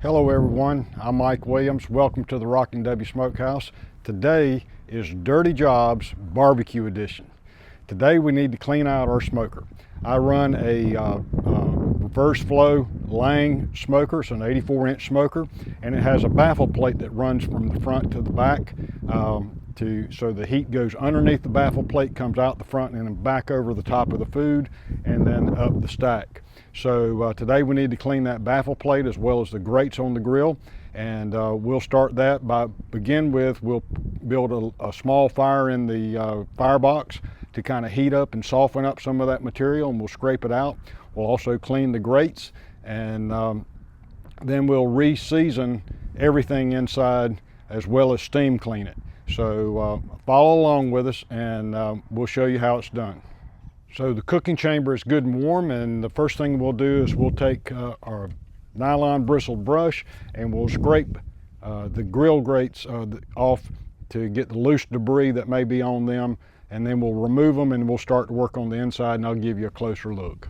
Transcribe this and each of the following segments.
Hello everyone, I'm Mike Williams. Welcome to the Rocking W Smokehouse. Today is Dirty Jobs Barbecue Edition. Today we need to clean out our smoker. I run a reverse flow Lang smoker, it's an 84-inch smoker, and it has a baffle plate that runs from the front to the back so the heat goes underneath the baffle plate, comes out the front and then back over the top of the food and then up the stack. So today we need to clean that baffle plate as well as the grates on the grill, and we'll start that by we'll build a small fire in the firebox to kind of heat up and soften up some of that material, and we'll scrape it out. We'll also clean the grates, and then we'll re-season everything inside as well as steam clean it. So follow along with us and we'll show you how it's done. So the cooking chamber is good and warm, and the first thing we'll do is we'll take our nylon bristled brush and we'll scrape the grill grates off to get the loose debris that may be on them, and then we'll remove them and we'll start to work on the inside, and I'll give you a closer look.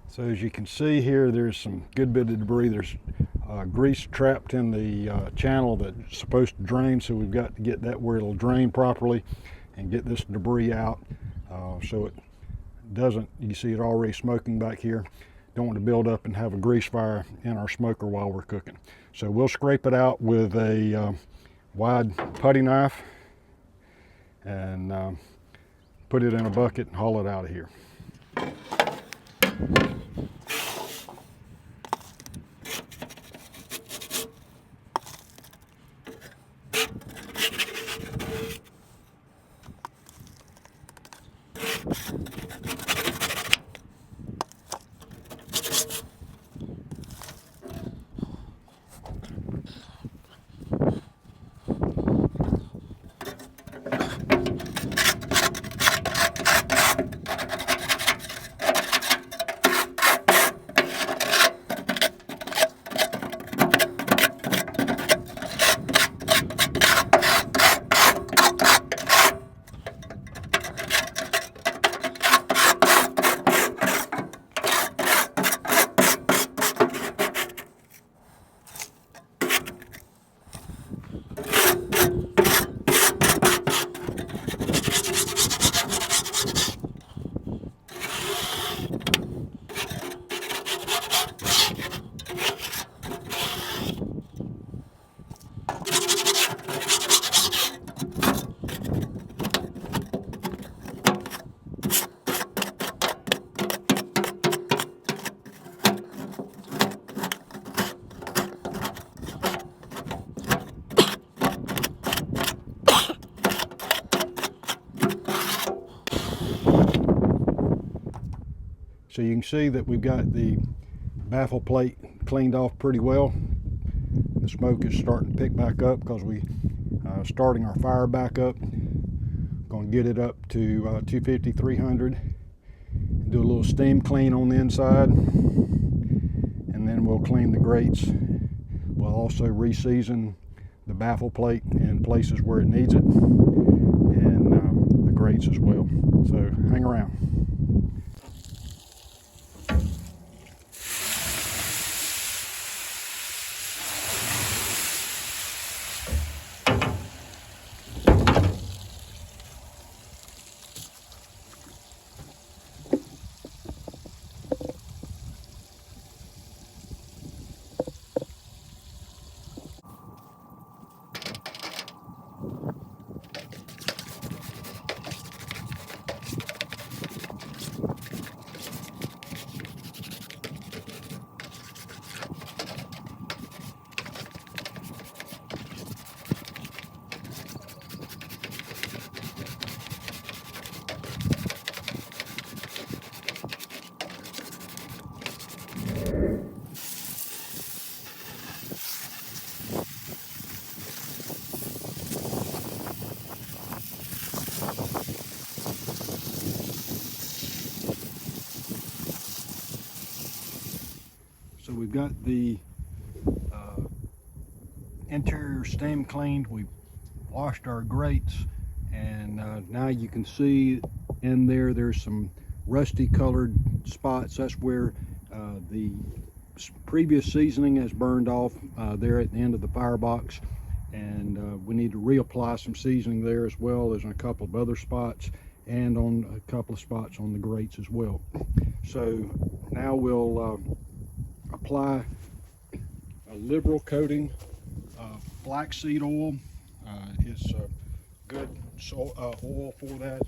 So as you can see here, there's some good bit of debris. There's grease trapped in the channel that's supposed to drain, so we've got to get that where it'll drain properly and get this debris out so it doesn't, you see it already smoking back here. Don't want to build up and have a grease fire in our smoker while we're cooking. So we'll scrape it out with a wide putty knife and put it in a bucket and haul it out of here. So you can see that we've got the baffle plate cleaned off pretty well. The smoke is starting to pick back up because we starting our fire back up. Going to get it up to 250, 300. Do a little steam clean on the inside, and then we'll clean the grates. We'll also re-season the baffle plate in places where it needs it, and the grates as well. So hang around. So we've got the interior steam cleaned. We've washed our grates, and now you can see in there's some rusty colored spots. That's where the previous seasoning has burned off there at the end of the firebox, and we need to reapply some seasoning there, as well as in a couple of other spots and on a couple of spots on the grates as well. So now we'll apply a liberal coating of flaxseed oil. It's a good oil for that.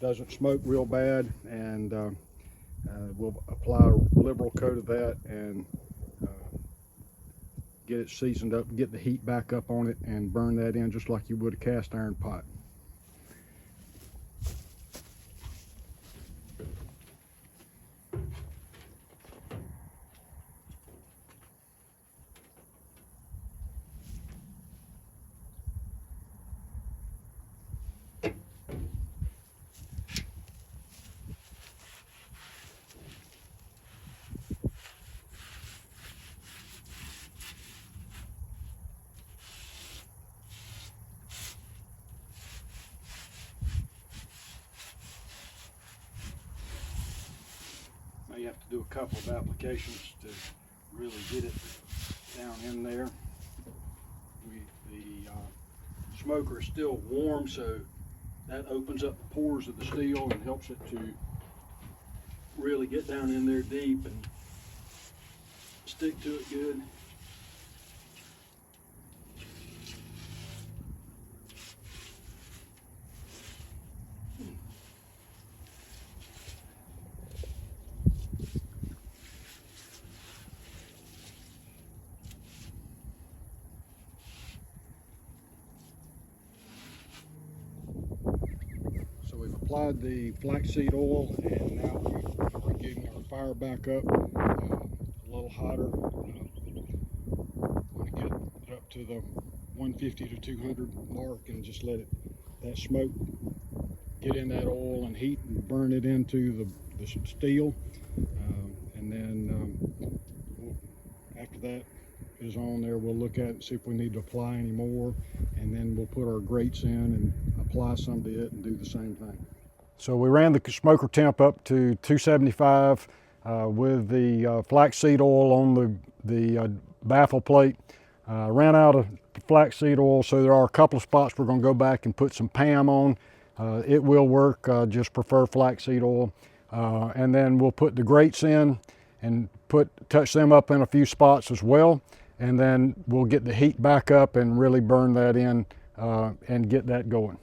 Doesn't smoke real bad, and we'll apply a liberal coat of that and get it seasoned up, get the heat back up on it, and burn that in just like you would a cast iron pot. You have to do a couple of applications to really get it down in there. The smoker is still warm, so that opens up the pores of the steel and helps it to really get down in there deep and stick to it good. We've applied the flaxseed oil, and now we're getting our fire back up a little hotter. Want to get it up to the 150 to 200 mark and just let that smoke get in that oil and heat and burn it into the steel. And then after that is on there, we'll look at it and see if we need to apply any more, and then we'll put our grates in and apply some to it and do the same thing. So we ran the smoker temp up to 275 with the flaxseed oil on the baffle plate. Ran out of flaxseed oil, so there are a couple of spots we're going to go back and put some PAM on. It will work, just prefer flaxseed oil. And then we'll put the grates in and touch them up in a few spots as well. And then we'll get the heat back up and really burn that in and get that going.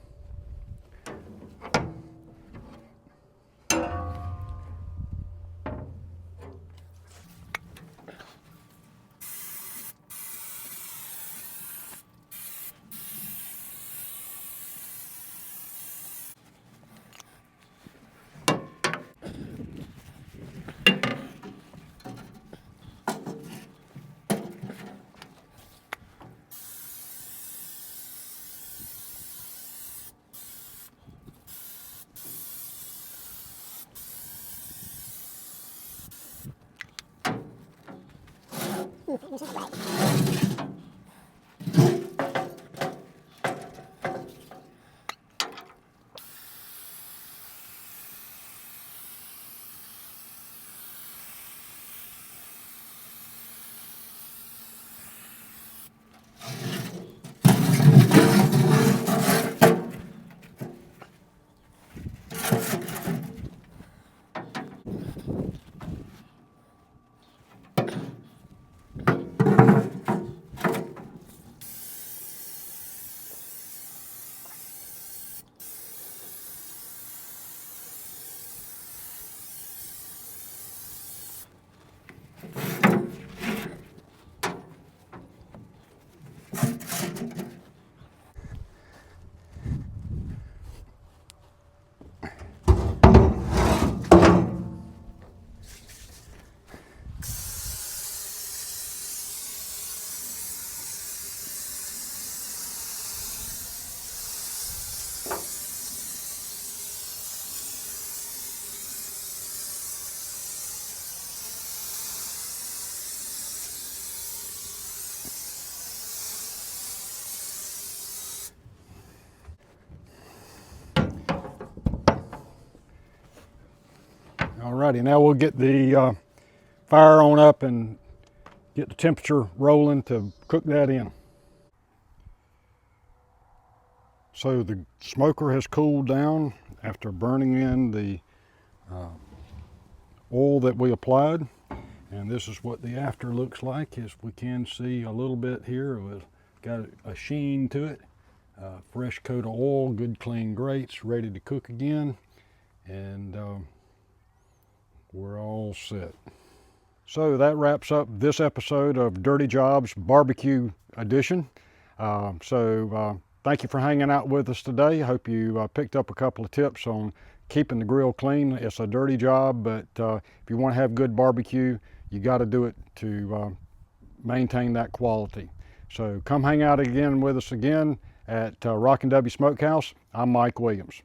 Alrighty, now we'll get the fire on up and get the temperature rolling to cook that in. So the smoker has cooled down after burning in the oil that we applied. And this is what the after looks like. As we can see a little bit here, it's got a sheen to it. Fresh coat of oil, good clean grates, ready to cook again. And we're all set. So that wraps up this episode of Dirty Jobs Barbecue Edition. Thank you for hanging out with us today. I hope you picked up a couple of tips on keeping the grill clean. It's a dirty job, but if you want to have good barbecue, you got to do it to maintain that quality. So come hang out again with us again at Rockin' W Smokehouse. I'm Mike Williams.